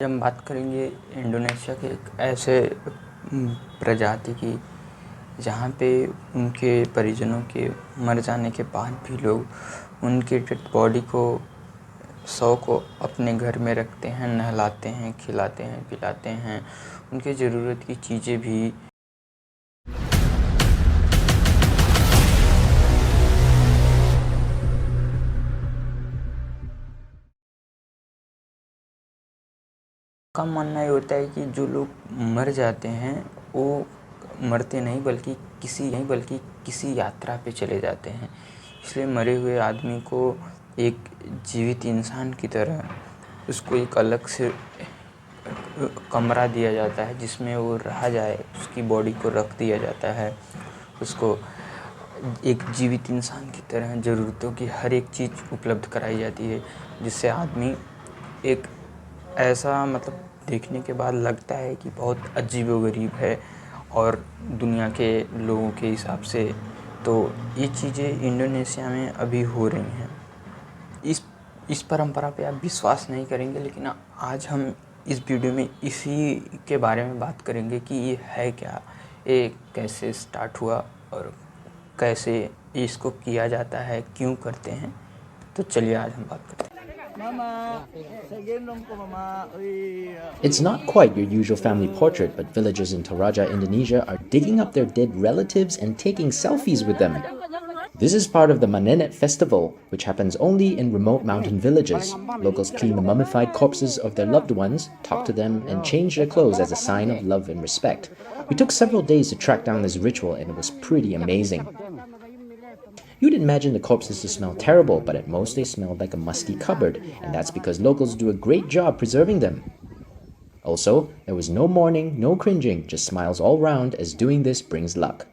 हम बात करेंगे इंडोनेशिया के एक ऐसे प्रजाति की जहाँ पे उनके परिजनों के मर जाने के बाद भी लोग उनके डेड बॉडी को शव को अपने घर में रखते हैं, नहलाते हैं, खिलाते हैं, पिलाते हैं, उनके ज़रूरत की चीज़ें भी का मानना ये होता है कि जो लोग मर जाते हैं वो मरते नहीं बल्कि किसी यात्रा पे चले जाते हैं। इसलिए मरे हुए आदमी को एक जीवित इंसान की तरह उसको एक अलग से कमरा दिया जाता है जिसमें वो रहा जाए, उसकी बॉडी को रख दिया जाता है, उसको एक जीवित इंसान की तरह ज़रूरतों की हर एक चीज़ उपलब्ध कराई जाती है, जिससे आदमी एक ऐसा देखने के बाद लगता है कि बहुत अजीबोगरीब है और दुनिया के लोगों के हिसाब से तो ये चीज़ें इंडोनेशिया में अभी हो रही हैं। इस परंपरा पे आप विश्वास नहीं करेंगे, लेकिन आज हम इस वीडियो में इसी के बारे में बात करेंगे कि ये है क्या, ये कैसे स्टार्ट हुआ और कैसे इसको किया जाता है, क्यों करते हैं। तो चलिए आज हम बात करते हैं। It's not quite your usual family portrait, but villagers in Toraja, Indonesia are digging up their dead relatives and taking selfies with them. This is part of the Manenet festival, which happens only in remote mountain villages. Locals clean the mummified corpses of their loved ones, talk to them, and change their clothes as a sign of love and respect. We took several days to track down this ritual, and it was pretty amazing. You'd imagine the corpses to smell terrible, but at most they smelled like a musty cupboard, and that's because locals do a great job preserving them. Also, there was no mourning, no cringing, just smiles all round as doing this brings luck.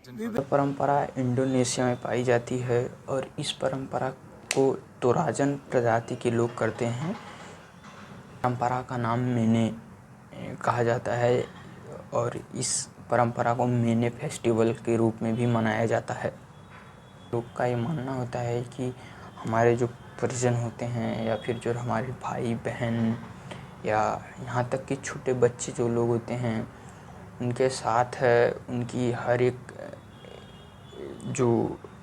परंपरा Indonesia में पाई जाती है और इस परंपरा को तोराजन प्रजाति के लोग करते हैं। परंपरा का नाम मेने कहा जाता है और इस परंपरा को मेने फेस्टिवल के रूप में भी मनाया जाता है। लोग का ये मानना होता है कि हमारे जो परिजन होते हैं या फिर जो हमारे भाई बहन या यहाँ तक कि छोटे बच्चे जो लोग होते हैं, उनके साथ उनकी हर एक जो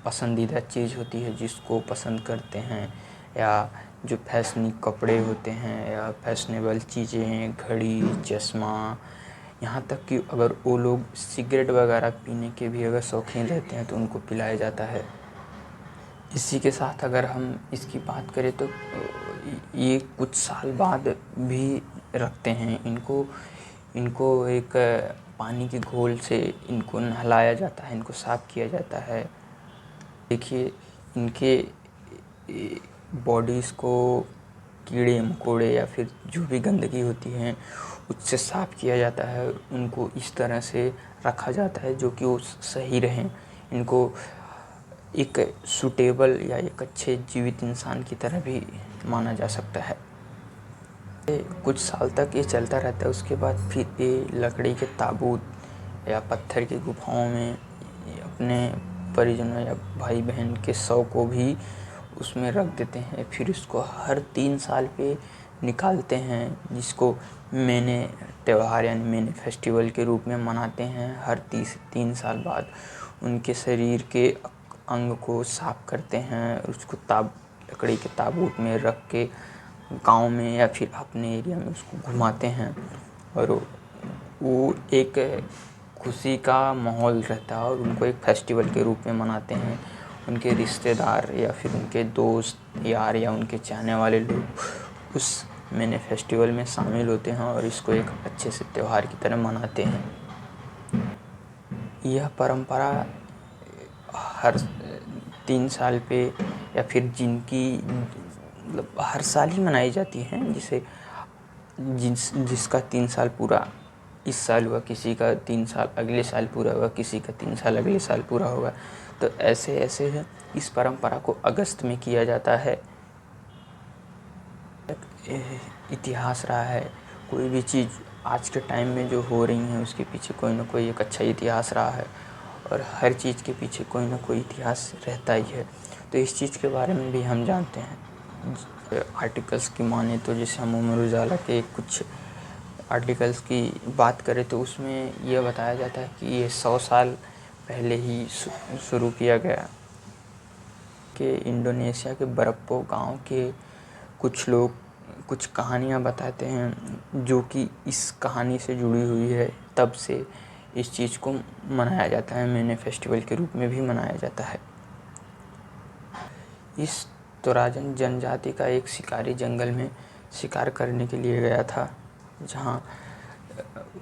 पसंदीदा चीज़ होती है जिसको पसंद करते हैं, या जो फैशनी कपड़े होते हैं या फैशनेबल चीज़ें, घड़ी, चश्मा, यहाँ तक कि अगर वो लोग सिगरेट वगैरह पीने के भी अगर शौकीन रहते हैं तो उनको पिलाया जाता है। इसी के साथ अगर हम इसकी बात करें तो ये कुछ साल बाद भी रखते हैं इनको एक पानी की घोल से इनको नहलाया जाता है, इनको साफ़ किया जाता है। देखिए, इनके बॉडीज़ को कीड़े मकोड़े या फिर जो भी गंदगी होती है उससे साफ़ किया जाता है, उनको इस तरह से रखा जाता है जो कि वो सही रहें, इनको एक सूटेबल या एक अच्छे जीवित इंसान की तरह भी माना जा सकता है। कुछ साल तक ये चलता रहता है, उसके बाद फिर ये लकड़ी के ताबूत या पत्थर की गुफाओं में अपने परिजनों या भाई बहन के शव को भी उसमें रख देते हैं। फिर उसको हर 3 साल पे निकालते हैं, जिसको मेने त्यौहार यानी मेने फेस्टिवल के रूप में मनाते हैं। हर 3 साल बाद उनके शरीर के अंग को साफ़ करते हैं, उसको लकड़ी के ताबूत में रख के गांव में या फिर अपने एरिया में उसको घुमाते हैं और वो एक खुशी का माहौल रहता है और उनको एक फेस्टिवल के रूप में मनाते हैं। उनके रिश्तेदार या फिर उनके दोस्त यार या उनके चाहने वाले लोग उस मेने फेस्टिवल में शामिल होते हैं और इसको एक अच्छे से त्यौहार की तरह मनाते हैं। यह परंपरा हर 3 साल पे या फिर जिनकी हर साल ही मनाई जाती हैं, जिसका 3 साल पूरा इस साल हुआ, किसी का 3 साल अगले साल पूरा हुआ, किसी का 3 साल अगले साल पूरा होगा। तो ऐसे इस परंपरा को अगस्त में किया जाता है। इतिहास रहा है, कोई भी चीज़ आज के टाइम में जो हो रही है उसके पीछे कोई ना कोई एक अच्छा इतिहास रहा है और हर चीज़ के पीछे कोई ना कोई इतिहास रहता ही है। तो इस चीज़ के बारे में भी हम जानते हैं। आर्टिकल्स की माने तो जैसे हम अमर उजाला के कुछ आर्टिकल्स की बात करें तो उसमें यह बताया जाता है कि ये 100 साल पहले ही शुरू किया गया। कि इंडोनेशिया के बरप्पो गांव के कुछ लोग कुछ कहानियाँ बताते हैं जो कि इस कहानी से जुड़ी हुई है। तब से इस चीज़ को मनाया जाता है, मैने फेस्टिवल के रूप में भी मनाया जाता है। इस तोराजन जनजाति का एक शिकारी जंगल में शिकार करने के लिए गया था, जहाँ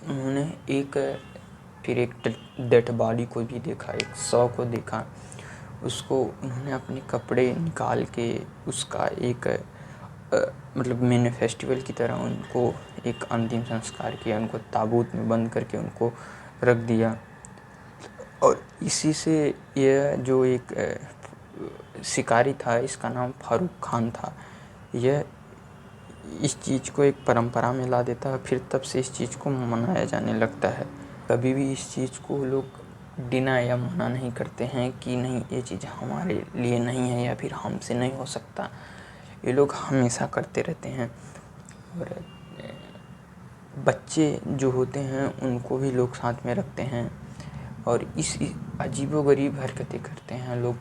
उन्होंने एक डेड बॉडी को भी देखा, एक शव को देखा। उसको उन्होंने अपने कपड़े निकाल के उसका एक मतलब मैंने फेस्टिवल की तरह उनको एक अंतिम संस्कार किया, उनको ताबूत में बंद करके उनको रख दिया। और इसी से यह जो एक शिकारी था, इसका नाम फारूक खान था, यह इस चीज़ को एक परंपरा में ला देता है। फिर तब से इस चीज़ को मनाया जाने लगता है। कभी भी इस चीज़ को लोग डिनाई या मना नहीं करते हैं कि नहीं ये चीज़ हमारे लिए नहीं है या फिर हमसे नहीं हो सकता। ये लोग हमेशा करते रहते हैं। और बच्चे जो होते हैं उनको भी लोग साथ में रखते हैं और इस अजीबोगरीब हरकतें करते हैं लोग।